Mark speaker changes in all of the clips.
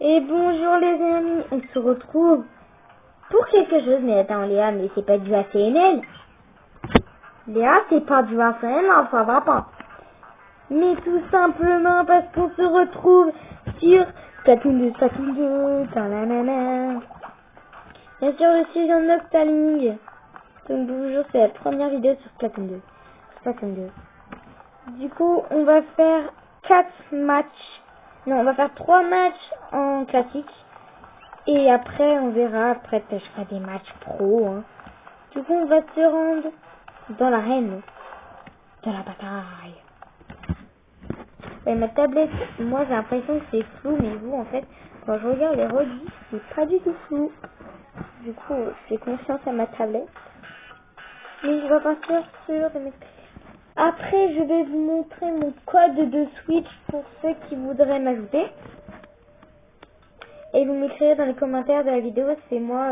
Speaker 1: Et bonjour les amis, on se retrouve pour quelque chose. Mais attends Léa, mais c'est pas du ACNL. Léa, c'est pas du ACNL, ça va pas. Mais tout simplement parce qu'on se retrouve sur Splatoon 2, tananana. Bien sûr, je suis en Octaling. Donc bonjour, c'est la première vidéo sur Splatoon 2. Du coup, on va faire 4 matchs. Non, on va faire 3 matchs en classique. Et après, on verra. Après, je ferai des matchs pro. Hein. Du coup, on va se rendre dans l'arène de la bataille. Et ma tablette, moi j'ai l'impression que c'est flou, mais vous, en fait, quand je regarde les rediffs, c'est pas du tout flou. Du coup, je fais confiance à ma tablette. Mais je vais partir sur... Après, je vais vous montrer mon code de Switch pour ceux qui voudraient m'ajouter. Et vous m'écrirez dans les commentaires de la vidéo, c'est moi,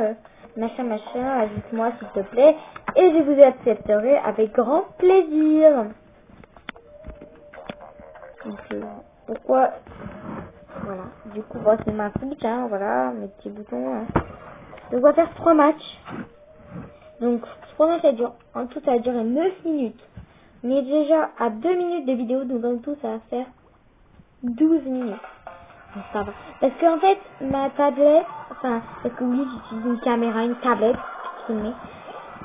Speaker 1: machin, ajoute-moi s'il te plaît. Et je vous accepterai avec grand plaisir. Donc, pourquoi... Voilà, du coup, bon, c'est ma Switch, hein, voilà, mes petits boutons. Hein. Donc, on va faire 3 matchs. Donc, 3 matchs, en tout, ça va durer 9 minutes. On est déjà à 2 minutes de vidéo, donc en tout, ça va faire 12 minutes. Donc, ça va. Parce qu'en fait, ma tablette, enfin, parce que oui, j'utilise une caméra, une tablette,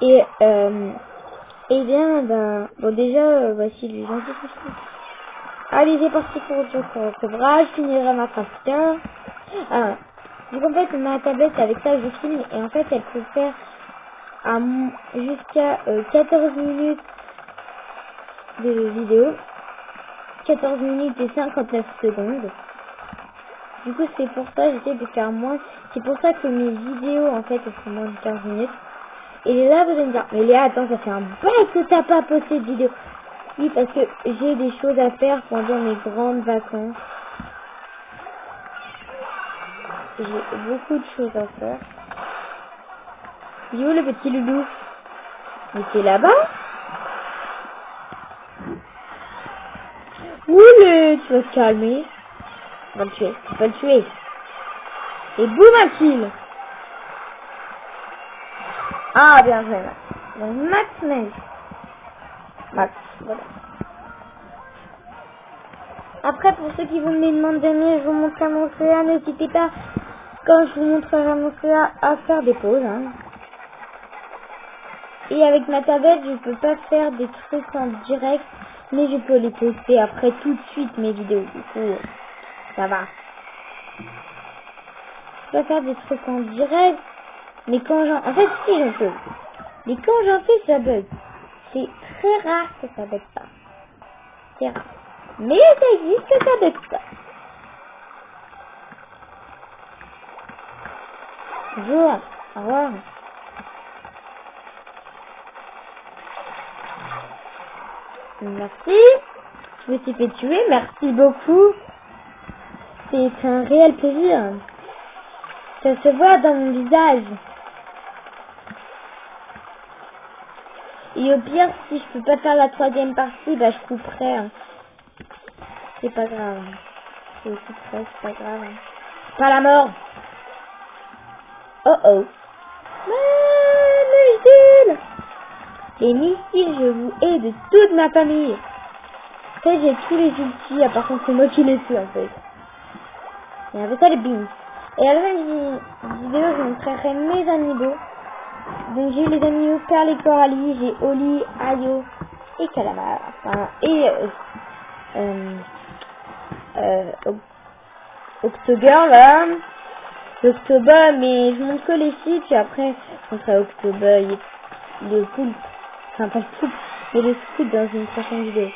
Speaker 1: et bien, bah, bon, déjà, voici les gens qui sont. Allez, c'est parti pour le bras, je finirai ma phrase plus tard. Alors, donc en fait, ma tablette, avec ça, je filme, et en fait, elle peut faire jusqu'à 14 minutes de vidéo, 14 minutes et 59 secondes. Du coup, c'est pour ça, j'essaie de faire moins. C'est pour ça que mes vidéos, en fait, elles font moins de 15 minutes. Et là, vous allez me dire, mais Léa, attends, ça fait un bail que t'as pas posté de vidéo. Oui, parce que j'ai des choses à faire pendant mes grandes vacances. J'ai beaucoup de choses à faire. Il est où le petit loulou? Il était là-bas? Oule, tu vas te calmer. On va le tuer, tu vas le tuer. Et boum, un kill. Ah, bien joué, Max. Donc, Max, voilà. Après, pour ceux qui vont me demander, je vous montrerai mon CA. N'hésitez pas, quand je vous montrerai mon CA, à faire des pauses. Hein. Et avec ma tablette, je peux pas faire des trucs en direct, mais je peux les poster après tout de suite, mes vidéos. Du coup, ça va. Je peux faire des trucs en direct, mais quand j'en... En fait, si, je peux. Mais quand j'en fais, ça bug. C'est très rare que ça bug pas. C'est rare. Mais ça existe que ça bug pas. Bonjour. Au revoir. Merci. Je me suis fait tuer. Merci beaucoup. C'est un réel plaisir. Ça se voit dans mon visage. Et au pire, si je peux pas faire la 3e partie, bah je couperai. Hein. C'est pas grave. Je couperai, c'est pas grave. Hein. Pas la mort. Oh oh. Missiles. Les missiles, je vous hais de toute ma famille. En fait, j'ai tous les ultis, à part contre c'est moi qui les tue en fait. Et avec ça les beams. Et à la fin de vidéo, je vous montrerai mes amiibo. Donc j'ai les amiibo Perle et Coralie, j'ai Oli, Ayo et Calamar. Enfin, et Octogirl, voilà. Octoba, mais je montre que les filles, puis après je montrerai Octoba et le poulpe. Enfin pas le poulpe, mais le scout dans une prochaine vidéo.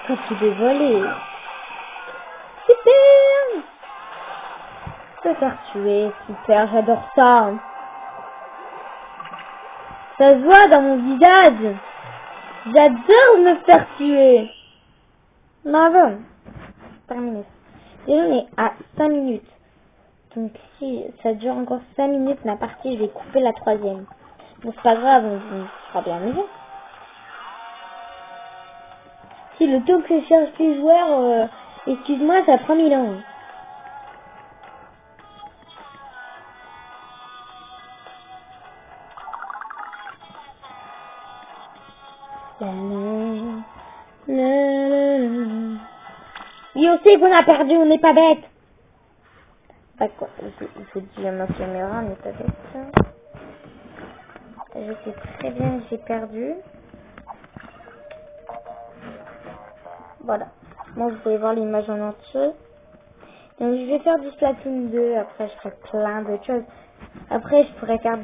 Speaker 1: Quand il est volé. Super! Se faire tuer, super, j'adore ça. Ça se voit dans mon visage. J'adore me faire tuer. Bravo. Terminé. Déjà on est à 5 minutes. Donc si ça dure encore 5 minutes la partie, je vais couper la 3e. Bon c'est pas grave, on sera bien amusé. Si le temps que je cherche les joueurs, excuse-moi, ça prend 1000 ans. La, la, la, la, la. Et on sait qu'on a perdu, on n'est pas bête. D'accord, il faut dire ma caméra, on n'est pas bête. Je sais très bien que j'ai perdu. Voilà. Moi, vous pouvez voir l'image en entier. Donc, je vais faire du Splatoon 2. Après, je ferai plein d'autres choses. Après, je pourrais faire...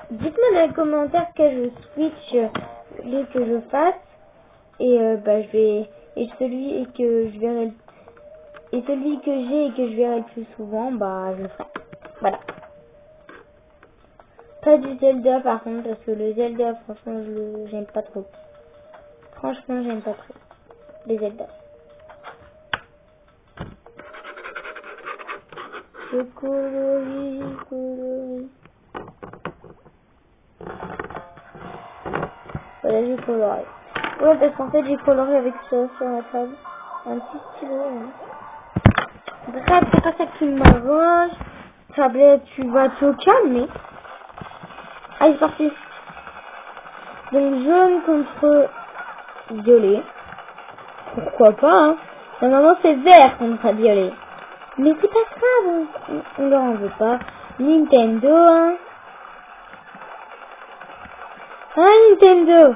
Speaker 1: Dites-moi dans les commentaires quel switch que je fasse. Et bah, je vais... Et celui que je verrai... Et celui que j'ai et que je verrai le plus souvent, bah, je le ferai. Voilà. Pas du Zelda, par contre, parce que le Zelda, franchement, j'aime pas trop. Franchement, j'aime pas trop les Zelda. Je colorie. Voilà, j'ai coloré. Ouais, parce qu'en fait, j'ai coloré avec ça sur la table. Un petit stylo. Hein. Bref, c'est pas ça qui m'arrange. Tablette, tu vas te calmer. Allez, c'est parti. Donc, jaune contre violet. Pourquoi pas, hein. Normalement, c'est vert contre violet. Mais c'est pas grave, on leur en veut pas. Nintendo, hein. Ah, Nintendo.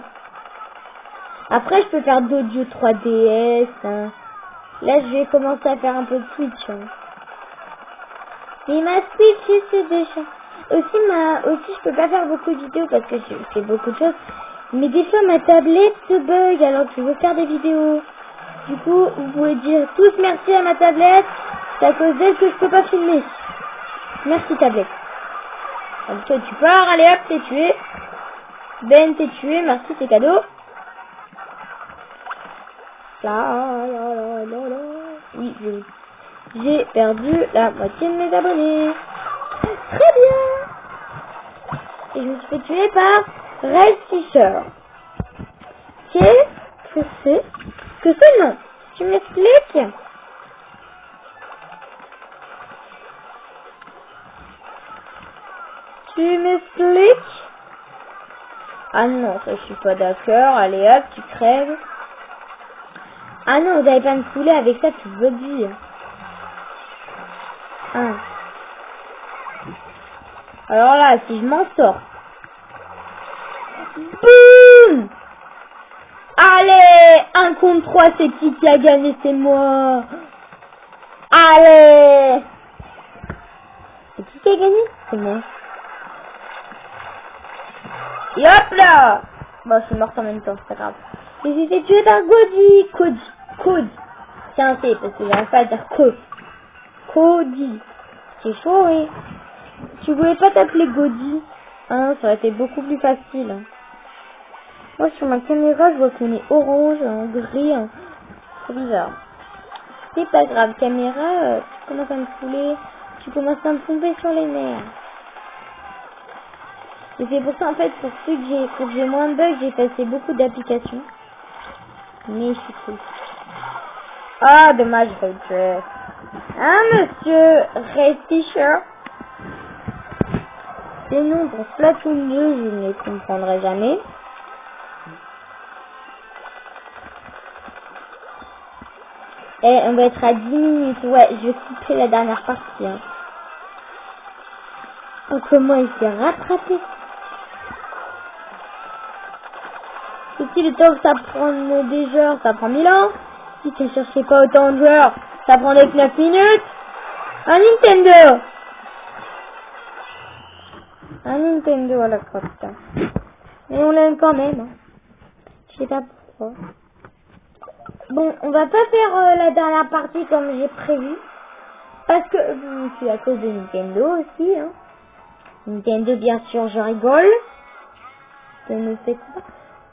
Speaker 1: Après, je peux faire d'autres jeux 3DS, hein. Là, je vais commencer à faire un peu de Switch, hein. Et ma Switch, c'est déjà... Aussi, je peux pas faire beaucoup de vidéos parce que je fais beaucoup de choses. Mais des fois, ma tablette se bug alors que je veux faire des vidéos. Du coup, vous pouvez dire tous merci à ma tablette. C'est à cause d'elle que je peux pas filmer. Merci, tablette. Donc, toi, tu pars, allez hop, t'es tué. Ben, t'es tué, merci, c'est cadeau. Oui, j'ai perdu la moitié de mes abonnés. Très bien. Et je me suis fait tuer par Red Fisher. Qu'est-ce que c'est que ce nom? Tu m'expliques? Tu m'expliques? Ah non, ça je suis pas d'accord. Allez hop, tu crèves. Ah non, vous n'allez pas me saouler avec ça toute votre vie. Ah. Alors là, si je m'en sors. Boum! Allez, 1 contre 3, c'est qui a gagné? C'est moi. Allez! C'est qui a gagné? C'est moi. Et hop là! Bon, je suis morte en même temps, c'est pas grave. Et j'ai été tué par Cody. C'est un C, parce que j'arrive pas à dire Cody. C'est chaud, oui. Tu voulais pas t'appeler Gody? Hein, ça aurait été beaucoup plus facile. Hein. Moi, sur ma caméra, je vois qu'on est orange, en gris. Hein. C'est bizarre. C'est pas grave, caméra, tu commences à me saouler. Tu commences à me tomber sur les nerfs. Et c'est pour ça, en fait, pour que j'ai moins de bugs, j'ai passé beaucoup d'applications. Mais je suis cool. Ah, dommage, Red. Hein, monsieur Red Fisher? Ces noms pour Splatoon 2, je ne les comprendrai jamais. Et on va être à 10 minutes. Ouais, je vais couper la dernière partie. Hein. Oh, comment il s'est rattrapé? Et si le temps que ça prend des joueurs, ça prend 1000 ans. Si tu ne cherchais pas autant de joueurs, ça prendrait que 9 minutes. Un Nintendo. Un Nintendo à la crotte. Mais on l'aime quand même. Hein. Je sais pas pourquoi. Bon, on va pas faire la dernière partie comme j'ai prévu. Parce que c'est à cause de Nintendo aussi. Hein. Nintendo, bien sûr, je rigole. Ça ne fait pas.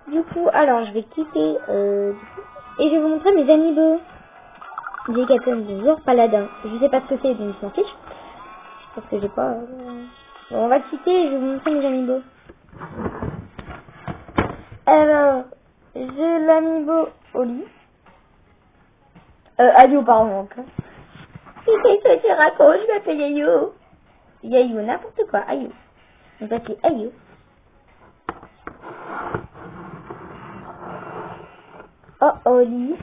Speaker 1: Du coup, alors je vais quitter. Et je vais vous montrer mes amiibo. J'ai Captain du jour Paladin. Je sais pas ce que c'est, donc je m'en fiche. Parce que j'ai pas... Bon, on va quitter et je vais vous montrer mes amiibo. Alors, j'ai l'amiibo Oli. Ayo, pardon. Qu'est-ce que tu racontes? Je m'appelle Ayo. Yayo, n'importe quoi, Ayo. On va appeler Ayo. Oh, Oli.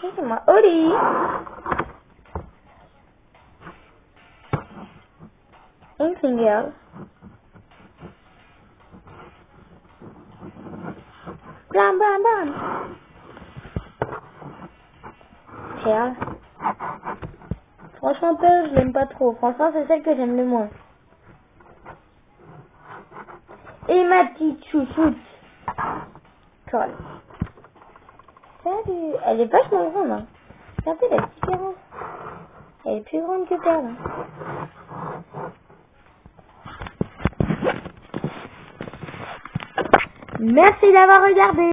Speaker 1: C'est moi, Oli. Une single. Blam, blam, blam. Perle. Franchement, Perle, je l'aime pas trop. Franchement, c'est celle que j'aime le moins. Et ma petite chouchoute. Colle. Salut. Elle est vachement grande, hein. Regardez la différence. Elle est plus grande que Perle. Merci d'avoir regardé.